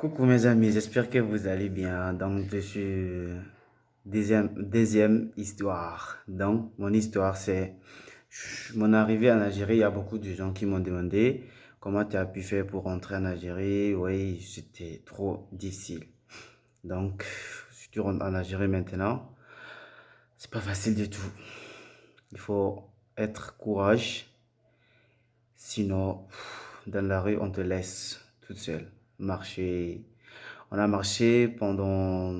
Coucou mes amis, j'espère que vous allez bien. Donc, je suis deuxième histoire. Donc, mon histoire, c'est mon arrivée en Algérie. Il y a beaucoup de gens qui m'ont demandé comment tu as pu faire pour rentrer en Algérie. Oui, c'était trop difficile. Donc, si tu rentres en Algérie maintenant, c'est pas facile du tout. Il faut être courage. Sinon, dans la rue, on te laisse toute seule marcher. On a marché pendant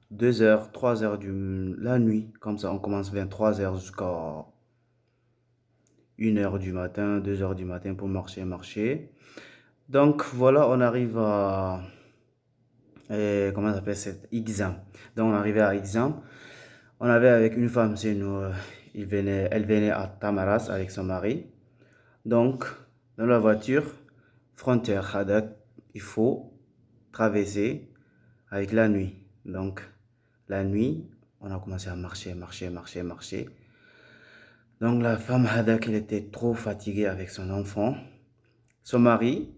2 heures, 3 heures la nuit. Comme ça, on commence vers 3 heures jusqu'à 1 heure du matin, 2 heures du matin pour marcher. Donc voilà, on arrive à, comment ça s'appelle cette Ixam. Donc on arrivait à Ixam. On avait avec une femme, c'est nous, elle venait à Tamaras avec son mari. Donc, dans la voiture, frontière Hadak, il faut traverser avec la nuit. Donc, la nuit, on a commencé à marcher. Donc, la femme Hadak, elle était trop fatiguée avec son enfant. Son mari,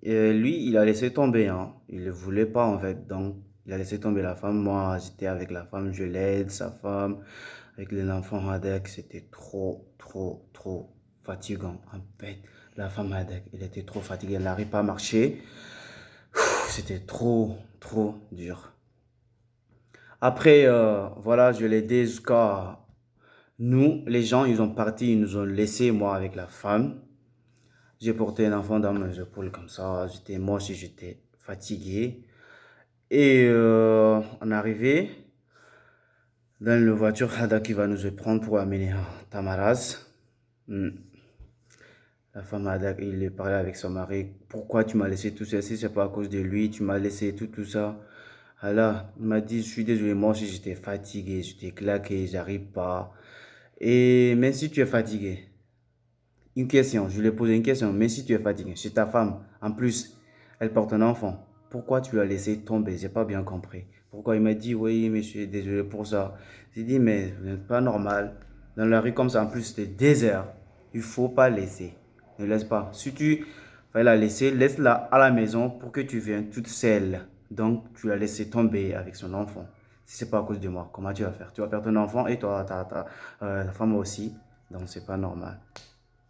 lui, il a laissé tomber, hein. Il ne voulait pas, en fait. Donc, il a laissé tomber la femme. Moi, j'étais avec la femme, je l'aide, sa femme. Avec les enfants Hadak, c'était trop fatigant. En fait, la femme Hadak, elle était trop fatiguée. Elle n'arrive pas à marcher. C'était trop dur. Après, voilà, je l'ai aidé jusqu'à nous. Les gens, ils ont parti, ils nous ont laissé, moi, avec la femme. J'ai porté un enfant dans mes épaules comme ça. Moi aussi, j'étais fatigué. Et on est arrivé dans la voiture Hada qui va nous prendre pour amener à Tamaraz. Hmm. La femme Hada, il parlait avec son mari. Pourquoi tu m'as laissé tout ça? Si c'est pas à cause de lui, tu m'as laissé tout ça. Alors, il m'a dit, je suis désolé, moi aussi j'étais fatigué, j'étais claqué, j'arrive pas. Et même si tu es fatigué, une question, je lui ai posé une question, mais si tu es fatigué, c'est ta femme, en plus, elle porte un enfant, pourquoi tu l'as laissé tomber? J'ai pas bien compris. Pourquoi il m'a dit, oui, monsieur, désolé pour ça. J'ai dit, mais vous n'êtes pas normal. Dans la rue comme ça, en plus, c'était désert. Il faut pas laisser. Ne laisse pas. Si tu vas la laisser, laisse-la à la maison pour que tu viennes toute seule. Donc, tu l'as laissé tomber avec son enfant. Si c'est pas à cause de moi, comment tu vas faire? Tu vas perdre ton enfant et toi, ta femme aussi. Donc, c'est pas normal.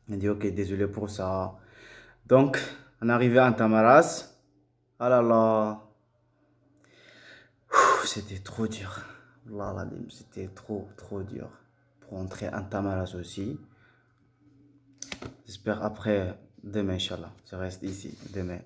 Il dit, ok, désolé pour ça. Donc, on arrivait à Tamaras. Ah là là, c'était trop dur. C'était trop dur. Pour entrer en Tamaras aussi. J'espère après, demain, Inch'Allah. Je reste ici, demain.